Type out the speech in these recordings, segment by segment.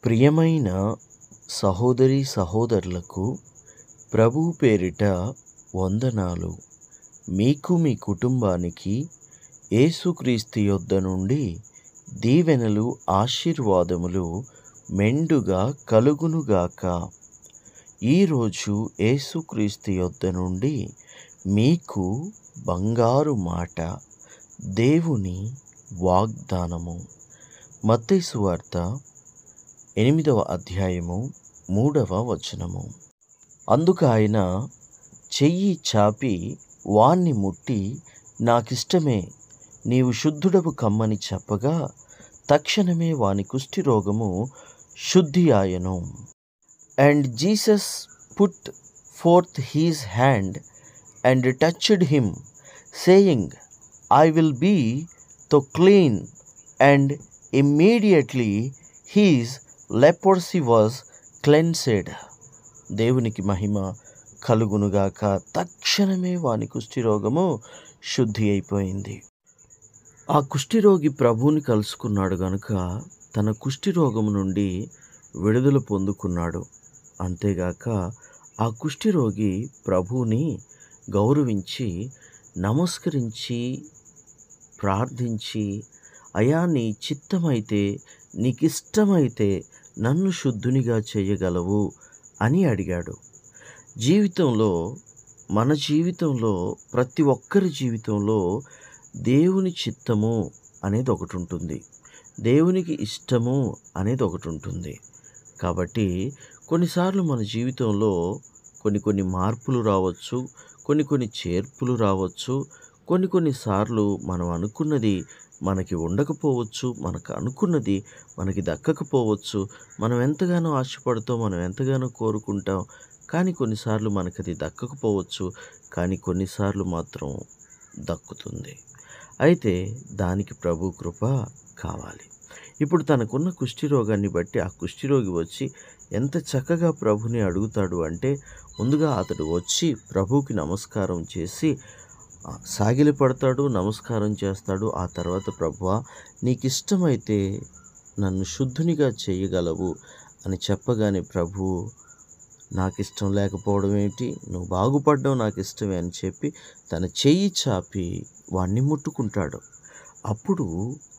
ప్రియమైన సహోదరి సహోదరులకు ప్రభువు పేరిట వందనాలు. మీకు మీ కుటుంబానికి యేసుక్రీస్తు యొద్ద నుండి దీవెనలు ఆశీర్వాదములు మెండుగా కలుగునుగాక. ఈరోజు యేసుక్రీస్తు యొద్ద నుండి మీకు బంగారు మాట, దేవుని వాగ్దానము. మత్తయి సువార్త 8వ అధ్యాయము 3వ వచనము. అందుకు ఆయన చెయ్యి చాపి వాణ్ణి ముట్టి, నాకిష్టమే, నీవు శుద్ధుడవు కమ్మని చెప్పగా తక్షణమే వాని కుష్ఠిరోగము శుద్ధి ఆయను. And Jesus put forth his hand and touched him, saying, I will be thou clean. And immediately his leprosy was cleansed. దేవునికి మహిమ కలుగునుగాక. తక్షణమే వాని కుష్ఠిరోగము శుద్ధి అయిపోయింది. ఆ కుష్ఠిరోగి ప్రభువుని కలుసుకున్నాడు గనుక తన కుష్ఠిరోగము నుండి విడుదల పొందుకున్నాడు. అంతేగాక ఆ కుష్ఠిరోగి ప్రభువుని గౌరవించి నమస్కరించి ప్రార్థించి, అయా నీ చిత్తమైతే, నీకిష్టమైతే నన్ను శుద్ధునిగా చేయగలవు అని అడిగాడు. మన జీవితంలో ప్రతి ఒక్కరి జీవితంలో దేవుని చిత్తము అనేది ఒకటి ఉంటుంది, దేవునికి ఇష్టము అనేది ఒకటి ఉంటుంది. కాబట్టి కొన్నిసార్లు మన జీవితంలో కొన్ని మార్పులు రావచ్చు, కొన్ని చేర్పులు రావచ్చు. కొన్నిసార్లు మనం అనుకున్నది మనకి ఉండకపోవచ్చు, మనకు అనుకున్నది మనకి దక్కకపోవచ్చు. మనం ఎంతగానో ఆశపడతాం, మనం ఎంతగానో కోరుకుంటాం, కానీ కొన్నిసార్లు మనకు అది దక్కకపోవచ్చు, కానీ కొన్నిసార్లు మాత్రం దక్కుతుంది. అయితే దానికి ప్రభు కృప కావాలి. ఇప్పుడు తనకున్న కుష్ఠిరోగాన్ని బట్టి ఆ కుష్ఠిరోగి వచ్చి ఎంత చక్కగా ప్రభుని అడుగుతాడు అంటే, ముందుగా అతడు వచ్చి ప్రభువుకి నమస్కారం చేసి సాగిలపడతాడు, నమస్కారం చేస్తాడు. ఆ తర్వాత, ప్రభువా నీకిష్టమైతే నన్ను శుద్ధునిగా చేయగలవు అని చెప్పగానే, ప్రభువు నాకిష్టం లేకపోవడం ఏంటి, నువ్వు బాగుపడ్డం నాకు ఇష్టమే అని చెప్పి తన చెయ్యి చాపి వాణ్ణి ముట్టుకుంటాడు. అప్పుడు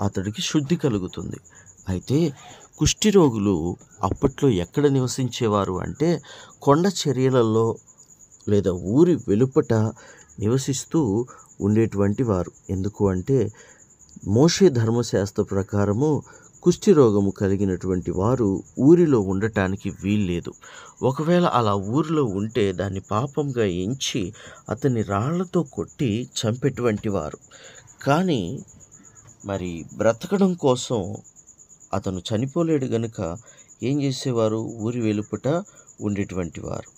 అతడికి శుద్ధి కలుగుతుంది. అయితే కుష్ఠిరోగులు అప్పట్లో ఎక్కడ నివసించేవారు అంటే కొండ చర్యలలో లేదా ఊరి వెలుపట నివసిస్తూ ఉండేటువంటి వారు. ఎందుకు అంటే మోషే ధర్మశాస్త్ర ప్రకారము కుష్ఠిరోగము కలిగినటువంటి వారు ఊరిలో ఉండటానికి వీల్లేదు. ఒకవేళ అలా ఊరిలో ఉంటే దాన్ని పాపంగా ఎంచి అతన్ని రాళ్లతో కొట్టి చంపేటువంటి వారు. కానీ మరి బ్రతకడం కోసం అతను చనిపోలేడు గనుక ఏం చేసేవారు, ఊరి వెలుపట ఉండేటువంటి వారు.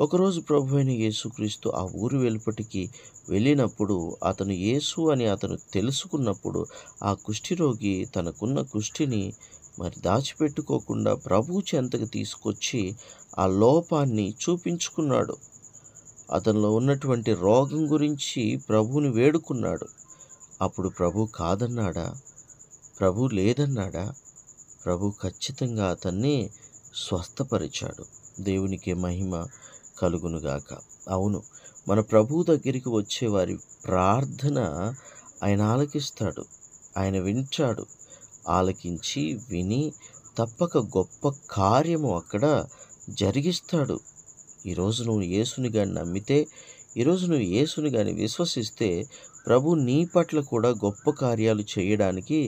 ఒకరోజు ప్రభు అయిన యేసుక్రీస్తు ఆ ఊరి వెలుపటికి వెళ్ళినప్పుడు, అతను యేసు అని అతను తెలుసుకున్నప్పుడు, ఆ కుష్ఠిరోగి తనకున్న కుష్ఠిని మరి దాచిపెట్టుకోకుండా ప్రభు చెంతకు తీసుకొచ్చి ఆ లోపాన్ని చూపించుకున్నాడు. అతనిలో ఉన్నటువంటి రోగం గురించి ప్రభువుని వేడుకున్నాడు. అప్పుడు ప్రభు కాదన్నాడా? ప్రభు లేదన్నాడా? ప్రభు ఖచ్చితంగా అతన్ని స్వస్థపరిచాడు. దేవునికి మహిమ కలుగునుగాక. అవును, మన ప్రభువు దగ్గరికి వచ్చే వారి ప్రార్థన ఆయన ఆలకిస్తాడు, ఆయన వింటాడు. ఆలకించి విని తప్పక గొప్ప కార్యము అక్కడ జరిగిస్తాడు. ఈరోజు నువ్వు యేసుని గాని నమ్మితే, ఈరోజు నువ్వు యేసుని గాని విశ్వసిస్తే, ప్రభు నీ పట్ల కూడా గొప్ప కార్యాలు చేయడానికి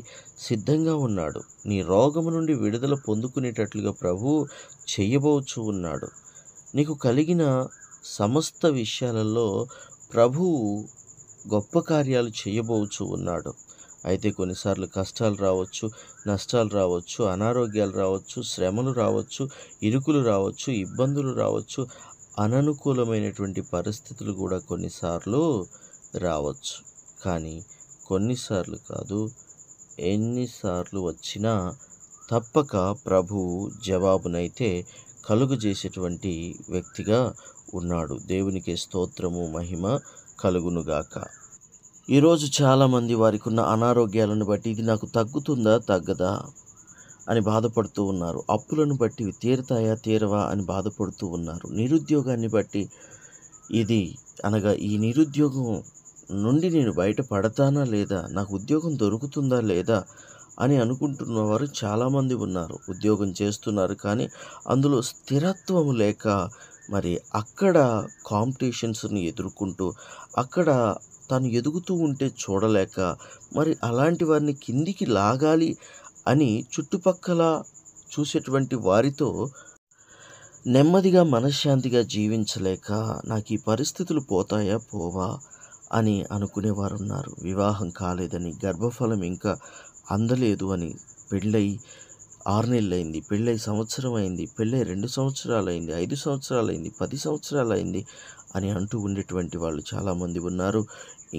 సిద్ధంగా ఉన్నాడు. నీ రోగము నుండి విడుదల పొందుకునేటట్లుగా ప్రభు చేయబోచు ఉన్నాడు. నీకు కలిగిన సమస్త విషయాలలో ప్రభువు గొప్ప కార్యాలు చేయబోచు ఉన్నాడు. అయితే కొన్నిసార్లు కష్టాలు రావచ్చు, నష్టాలు రావచ్చు, అనారోగ్యాలు రావచ్చు, శ్రమలు రావచ్చు, ఇరుకులు రావచ్చు, ఇబ్బందులు రావచ్చు, అననుకూలమైనటువంటి పరిస్థితులు కూడా కొన్నిసార్లు రావచ్చు. కానీ కొన్నిసార్లు కాదు, ఎన్నిసార్లు వచ్చినా తప్పక ప్రభువు జవాబునైతే కలుగజేసేటువంటి వ్యక్తిగా ఉన్నాడు. దేవునికి స్తోత్రము, మహిమ కలుగునుగాక. ఈరోజు చాలామంది వారికి ఉన్న అనారోగ్యాలను బట్టి ఇది నాకు తగ్గుతుందా తగ్గదా అని బాధపడుతూ ఉన్నారు. అప్పులను బట్టి తీరతాయా తీరవా అని బాధపడుతూ ఉన్నారు. నిరుద్యోగాన్ని బట్టి ఈ నిరుద్యోగం నుండి నేను బయట పడతానా లేదా, నాకు ఉద్యోగం దొరుకుతుందా లేదా అని అనుకుంటున్నవారు చాలామంది ఉన్నారు. ఉద్యోగం చేస్తున్నారు కానీ అందులో స్థిరత్వం లేక మరి అక్కడ కాంపిటీషన్స్ని ఎదుర్కొంటూ అక్కడ తను ఎదుగుతూ ఉంటే చూడలేక మరి అలాంటి వారిని కిందికి లాగాలి అని చుట్టుపక్కల చూసేటువంటి వారితో నెమ్మదిగా మనశ్శాంతిగా జీవించలేక నాకు ఈ పరిస్థితులు పోతాయా పోవా అని అనుకునేవారు ఉన్నారు. వివాహం కాలేదని, గర్భఫలం ఇంకా అందలేదు అని, పెళ్ళై 6 నెలలైంది, పెళ్ళై సంవత్సరం అయింది, పెళ్ళై 2 సంవత్సరాలైంది, 5 సంవత్సరాలైంది, 10 సంవత్సరాలైంది అని అంటూ ఉండేటువంటి వాళ్ళు చాలామంది ఉన్నారు.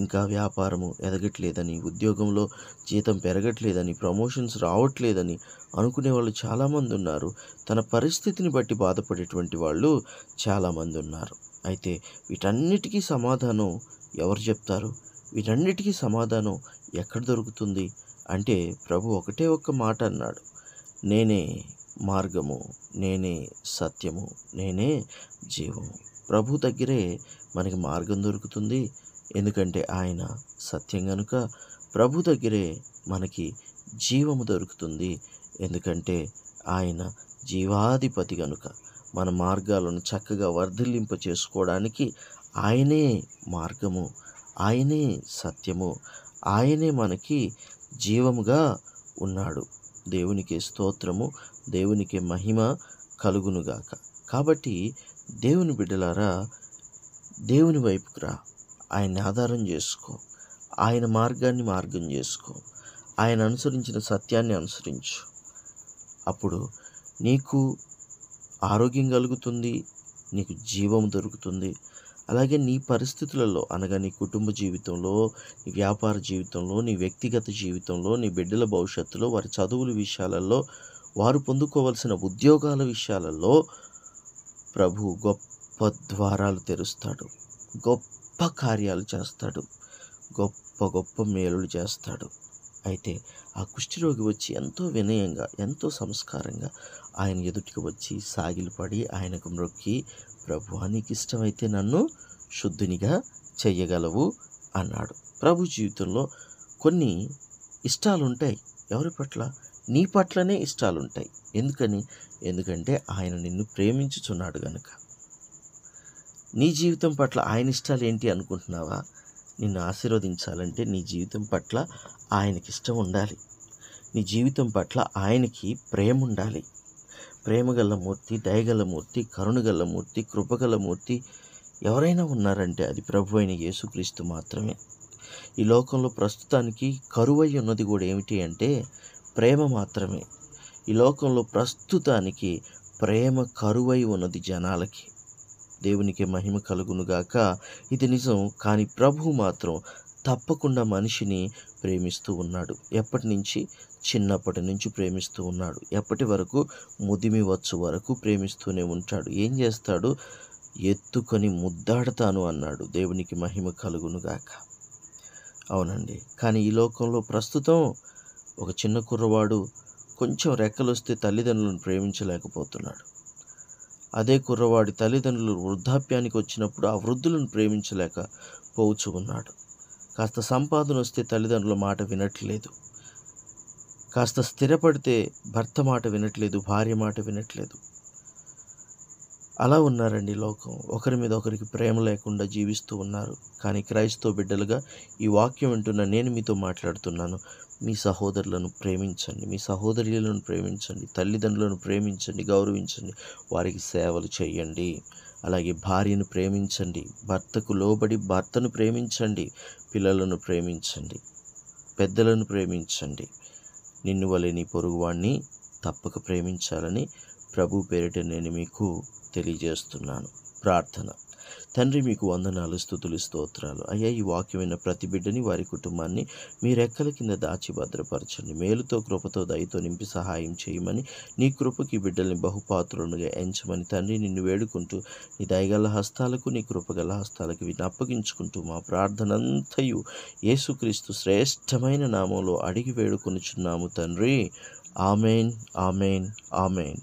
ఇంకా వ్యాపారము ఎదగట్లేదని, ఉద్యోగంలో జీతం పెరగట్లేదని, ప్రమోషన్స్ రావట్లేదని అనుకునే వాళ్ళు చాలామంది ఉన్నారు. తన పరిస్థితిని బట్టి బాధపడేటువంటి వాళ్ళు చాలామంది ఉన్నారు. అయితే వీటన్నిటికీ సమాధానం ఎవరు చెప్తారు? వీటన్నిటికీ సమాధానం ఎక్కడ దొరుకుతుంది అంటే ప్రభు ఒకటే ఒక్క మాట అన్నాడు, నేనే మార్గము, నేనే సత్యము, నేనే జీవము. ప్రభు దగ్గరే మనకి మార్గం దొరుకుతుంది. ఎందుకంటే ఆయన సత్యం గనుక. ప్రభు దగ్గరే మనకి జీవము దొరుకుతుంది. ఎందుకంటే ఆయన జీవాధిపతి గనుక. మన మార్గాలను చక్కగా వర్ధిల్లింప చేసుకోవడానికి ఆయనే మార్గము, ఆయనే సత్యము, ఆయనే మనకి జీవముగా ఉన్నాడు. దేవునికి స్తోత్రము, దేవునికి మహిమ కలుగునుగాక. కాబట్టి దేవుని బిడ్డలారా, దేవుని వైపుకు రా, ఆయన్ని ఆధారం చేసుకో, ఆయన మార్గాన్ని మార్గం చేసుకో, ఆయన అనుసరించిన సత్యాన్ని అనుసరించు. అప్పుడు నీకు ఆరోగ్యం కలుగుతుంది, నీకు జీవం దొరుకుతుంది. అలాగే నీ పరిస్థితులలో అనగా నీ కుటుంబ జీవితంలో, నీ వ్యాపార జీవితంలో, నీ వ్యక్తిగత జీవితంలో, నీ బిడ్డల భవిష్యత్తులో, వారి చదువుల విషయాలలో, వారు పొందుకోవలసిన ఉద్యోగాల విషయాలలో ప్రభు గొప్ప ద్వారాలు తెరుస్తాడు, గొప్ప కార్యాలు చేస్తాడు, గొప్ప గొప్ప మేలులు చేస్తాడు. అయితే ఆ కుష్ఠరోగి వచ్చి ఎంతో వినయంగా, ఎంతో సంస్కారంగా ఆయన ఎదుటికి వచ్చి సాగిలపడి ఆయనకు మ్రొక్కి, ప్రభువా నీకు ఇష్టమైతే నన్ను శుద్ధినిగా చెయ్యగలవు అన్నాడు. ప్రభు జీవితంలో కొన్ని ఇష్టాలుంటాయి. ఎవరి పట్ల? నీ పట్లనే ఇష్టాలుంటాయి. ఎందుకంటే ఆయన నిన్ను ప్రేమించుచున్నాడు గనుక. నీ జీవితం పట్ల ఆయన ఇష్టాలు ఏంటి అనుకుంటున్నావా? నిన్ను ఆశీర్వదించాలంటే నీ జీవితం పట్ల ఆయనకి ఇష్టం ఉండాలి. నీ జీవితం పట్ల ఆయనకి ప్రేమ ఉండాలి. ప్రేమగల మూర్తి, దయగల మూర్తి, కరుణగల మూర్తి, కృపగల మూర్తి ఎవరైనా ఉన్నారంటే అది ప్రభు అయిన యేసుక్రీస్తు మాత్రమే. ఈ లోకంలో ప్రస్తుతానికి కరువై ఉన్నది కూడా ఏమిటి అంటే ప్రేమ మాత్రమే. ఈ లోకంలో ప్రస్తుతానికి ప్రేమ కరువై ఉన్నది జనాలకి. దేవునికి మహిమ కలుగునుగాక. ఇది నిజం. కానీ ప్రభువు మాత్రం తప్పకుండా మనిషిని ప్రేమిస్తూ ఉన్నాడు. ఎప్పటి నుంచి? చిన్నప్పటి నుంచి ప్రేమిస్తూ ఉన్నాడు. ఎప్పటి వరకు? ముదిమి వచ్చు వరకు ప్రేమిస్తూనే ఉంటాడు. ఏం చేస్తాడు? ఎత్తుకొని ముద్దాడతాను అన్నాడు. దేవునికి మహిమ కలుగునుగాక. అవునండి. కానీ ఈ లోకంలో ప్రస్తుతం ఒక చిన్న కుర్రవాడు కొంచెం రెక్కలొస్తే తల్లిదండ్రులను ప్రేమించలేకపోతున్నాడు. అదే కుర్రవాడి తల్లిదండ్రులు వృద్ధాప్యానికి వచ్చినప్పుడు ఆ వృద్ధులను ప్రేమించలేక పోవచ్చు ఉన్నాడు. కాస్త సంపాదన వస్తే తల్లిదండ్రుల మాట వినట్లేదు. కాస్త స్థిరపడితే భర్త మాట వినట్లేదు, భార్య మాట వినట్లేదు. అలా ఉన్నారండి లోకం. ఒకరి మీద ఒకరికి ప్రేమ లేకుండా జీవిస్తూ ఉన్నారు. కానీ క్రైస్తవ బిడ్డలుగా ఈ వాక్యం వింటున్న నేను మీతో మాట్లాడుతున్నాను. మీ సహోదరులను ప్రేమించండి, మీ సహోదరులను ప్రేమించండి, తల్లిదండ్రులను ప్రేమించండి, గౌరవించండి, వారికి సేవలు చేయండి. అలాగే భార్యను ప్రేమించండి, భర్తకు లోబడి భర్తను ప్రేమించండి, పిల్లలను ప్రేమించండి, పెద్దలను ప్రేమించండి. నిన్ను వలె నీ పొరుగువాణ్ణి తప్పక ప్రేమించాలని ప్రభు పేరిట నేను మీకు తెలియజేస్తున్నాను. ప్రార్థన. తండ్రి మీకు వందనాలు, స్తుతులు, స్తోత్రాలు. అయ్యా, ఈ వాక్యమైన ప్రతి బిడ్డని, వారి కుటుంబాన్ని మీ రెక్కల కింద దాచి భద్రపరచండి. మేలుతో, కృపతో, దయతో నింపి సహాయం చేయమని, నీ కృపకి బిడ్డల్ని బహుపాత్రులుగా ఎంచమని తండ్రి నిన్ను వేడుకుంటూ, నీ దయగల హస్తాలకు, నీ కృపగల హస్తాలకు వీటిని అప్పగించుకుంటూ మా ప్రార్థనంతయు యేసుక్రీస్తు శ్రేష్టమైన నామంలో అడిగి వేడుకొనుచున్నాము తండ్రి. Amen, amen, amen.